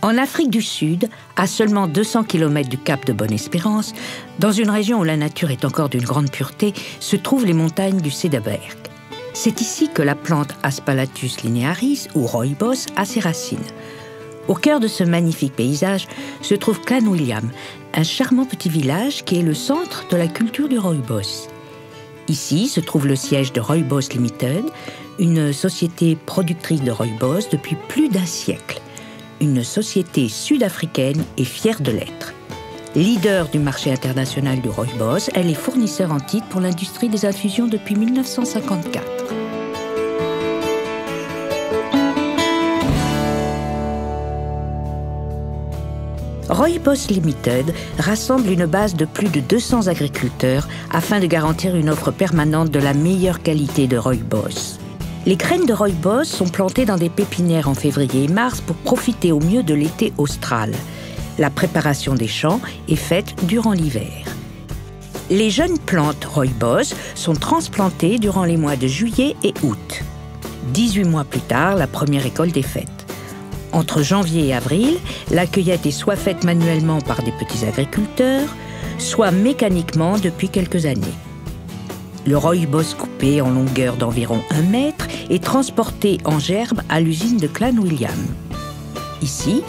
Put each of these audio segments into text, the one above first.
En Afrique du Sud, à seulement 200 km du cap de Bonne-Espérance, dans une région où la nature est encore d'une grande pureté, se trouvent les montagnes du Cederberg. C'est ici que la plante Aspalathus linearis, ou rooibos, a ses racines. Au cœur de ce magnifique paysage se trouve Clanwilliam, un charmant petit village qui est le centre de la culture du rooibos. Ici se trouve le siège de Rooibos Limited, une société productrice de rooibos depuis plus d'1 siècle. Une société sud-africaine et fière de l'être. Leader du marché international du rooibos, elle est fournisseur en titre pour l'industrie des infusions depuis 1954. Rooibos Limited rassemble une base de plus de 200 agriculteurs afin de garantir une offre permanente de la meilleure qualité de rooibos. Les graines de rooibos sont plantées dans des pépinières en février et mars pour profiter au mieux de l'été austral. La préparation des champs est faite durant l'hiver. Les jeunes plantes rooibos sont transplantées durant les mois de juillet et août. 18 mois plus tard, la première récolte est faite. Entre janvier et avril, la cueillette est soit faite manuellement par des petits agriculteurs, soit mécaniquement depuis quelques années. Le rooibos coupé en longueur d'environ 1 mètre est transporté en gerbe à l'usine de Clanwilliam. Ici,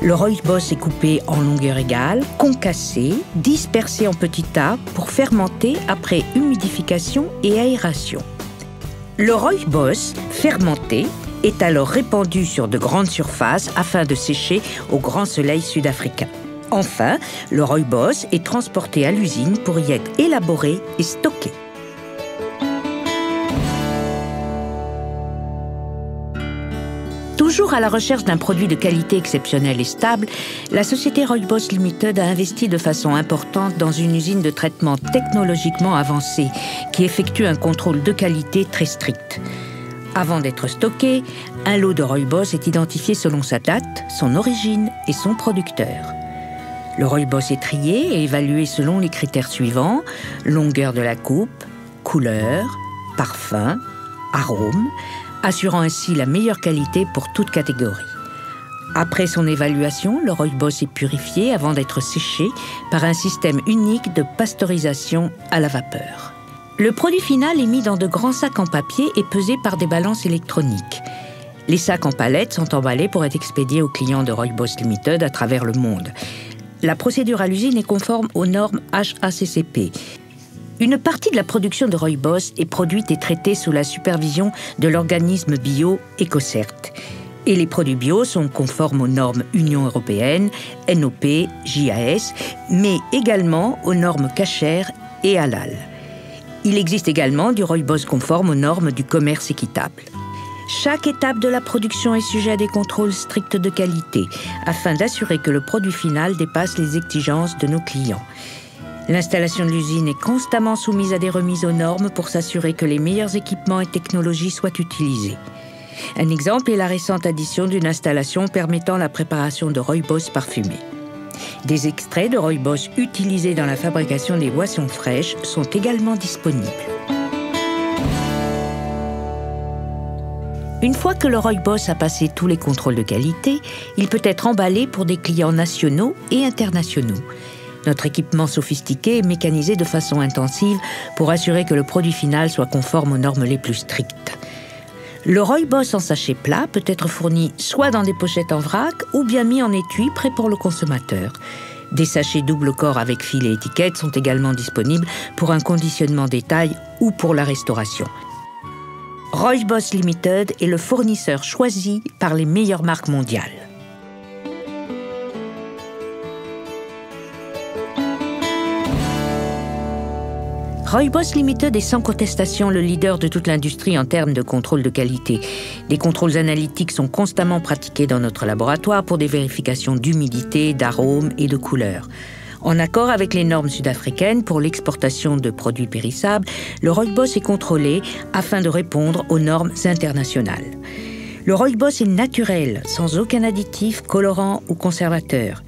le rooibos est coupé en longueur égale, concassé, dispersé en petits tas pour fermenter après humidification et aération. Le rooibos fermenté est alors répandu sur de grandes surfaces afin de sécher au grand soleil sud-africain. Enfin, le rooibos est transporté à l'usine pour y être élaboré et stocké. Toujours à la recherche d'un produit de qualité exceptionnelle et stable, la société Rooibos Limited a investi de façon importante dans une usine de traitement technologiquement avancée qui effectue un contrôle de qualité très strict. Avant d'être stocké, un lot de rooibos est identifié selon sa date, son origine et son producteur. Le rooibos est trié et évalué selon les critères suivants: longueur de la coupe, couleur, parfum, arôme, assurant ainsi la meilleure qualité pour toute catégorie. Après son évaluation, le rooibos est purifié avant d'être séché par un système unique de pasteurisation à la vapeur. Le produit final est mis dans de grands sacs en papier et pesé par des balances électroniques. Les sacs en palette sont emballés pour être expédiés aux clients de Rooibos Limited à travers le monde. La procédure à l'usine est conforme aux normes HACCP. Une partie de la production de rooibos est produite et traitée sous la supervision de l'organisme bio EcoCert. Et les produits bio sont conformes aux normes Union européenne, NOP, JAS, mais également aux normes Kasher et Halal. Il existe également du rooibos conforme aux normes du commerce équitable. Chaque étape de la production est sujet à des contrôles stricts de qualité, afin d'assurer que le produit final dépasse les exigences de nos clients. L'installation de l'usine est constamment soumise à des remises aux normes pour s'assurer que les meilleurs équipements et technologies soient utilisés. Un exemple est la récente addition d'une installation permettant la préparation de rooibos parfumés. Des extraits de rooibos utilisés dans la fabrication des boissons fraîches sont également disponibles. Une fois que le rooibos a passé tous les contrôles de qualité, il peut être emballé pour des clients nationaux et internationaux. Notre équipement sophistiqué est mécanisé de façon intensive pour assurer que le produit final soit conforme aux normes les plus strictes. Le rooibos en sachet plat peut être fourni soit dans des pochettes en vrac ou bien mis en étui prêt pour le consommateur. Des sachets double corps avec fil et étiquette sont également disponibles pour un conditionnement détail ou pour la restauration. Rooibos Limited est le fournisseur choisi par les meilleures marques mondiales. Rooibos Limited est sans contestation le leader de toute l'industrie en termes de contrôle de qualité. Des contrôles analytiques sont constamment pratiqués dans notre laboratoire pour des vérifications d'humidité, d'arôme et de couleur. En accord avec les normes sud-africaines pour l'exportation de produits périssables, le rooibos est contrôlé afin de répondre aux normes internationales. Le rooibos est naturel, sans aucun additif, colorant ou conservateur.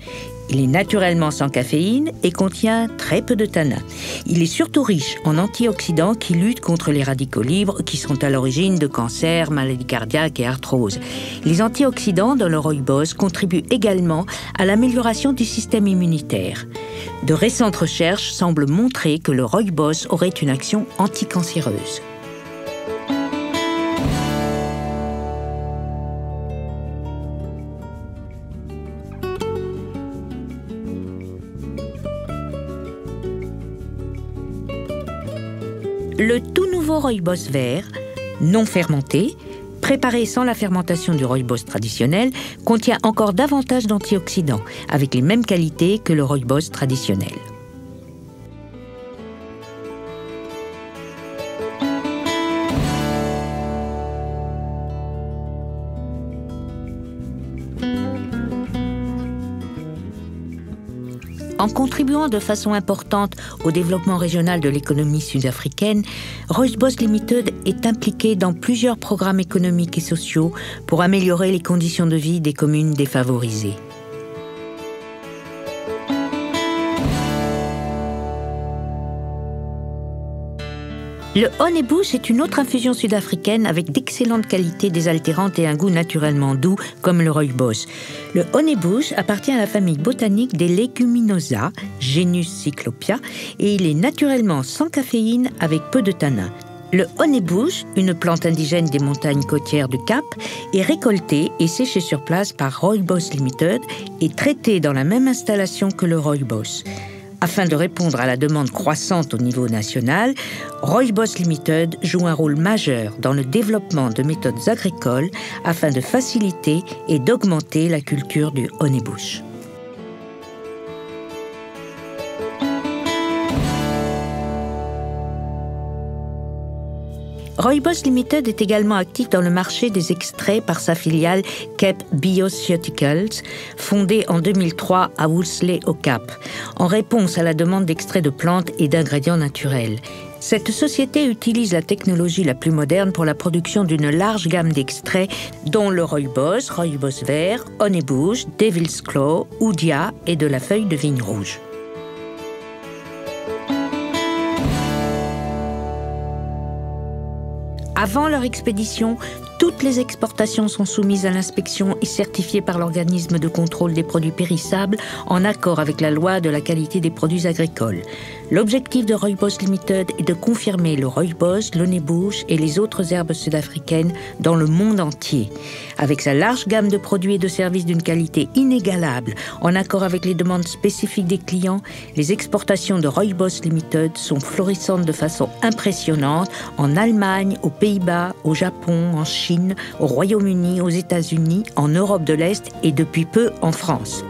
Il est naturellement sans caféine et contient très peu de tanin. Il est surtout riche en antioxydants qui luttent contre les radicaux libres qui sont à l'origine de cancers, maladies cardiaques et arthrose. Les antioxydants dans le rooibos contribuent également à l'amélioration du système immunitaire. De récentes recherches semblent montrer que le rooibos aurait une action anticancéreuse. Le tout nouveau rooibos vert, non fermenté, préparé sans la fermentation du rooibos traditionnel, contient encore davantage d'antioxydants, avec les mêmes qualités que le rooibos traditionnel. En contribuant de façon importante au développement régional de l'économie sud-africaine, Rooibos Limited est impliqué dans plusieurs programmes économiques et sociaux pour améliorer les conditions de vie des communes défavorisées. Le Honey Bush est une autre infusion sud-africaine avec d'excellentes qualités désaltérantes et un goût naturellement doux comme le rooibos. Le Honey Bush appartient à la famille botanique des Leguminosa, genus Cyclopia, et il est naturellement sans caféine avec peu de tanin. Le Honey Bush, une plante indigène des montagnes côtières du Cap, est récolté et séché sur place par Rooibos Limited et traité dans la même installation que le rooibos. Afin de répondre à la demande croissante au niveau national, Rooibos Limited joue un rôle majeur dans le développement de méthodes agricoles afin de faciliter et d'augmenter la culture du Honey Bush. Rooibos Limited est également actif dans le marché des extraits par sa filiale Cape Bioceuticals, fondée en 2003 à Woolsley au Cap, en réponse à la demande d'extraits de plantes et d'ingrédients naturels. Cette société utilise la technologie la plus moderne pour la production d'une large gamme d'extraits, dont le rooibos, rooibos vert, Honey Bush, Devil's Claw, Oudia et de la feuille de vigne rouge. Avant leur expédition, toutes les exportations sont soumises à l'inspection et certifiées par l'organisme de contrôle des produits périssables en accord avec la loi de la qualité des produits agricoles. L'objectif de Rooibos Limited est de confirmer le rooibos, le Honey Bush et les autres herbes sud-africaines dans le monde entier. Avec sa large gamme de produits et de services d'une qualité inégalable, en accord avec les demandes spécifiques des clients, les exportations de Rooibos Limited sont florissantes de façon impressionnante en Allemagne, aux Pays-Bas, au Japon, en Chine, au Royaume-Uni, aux États-Unis, en Europe de l'Est et depuis peu en France.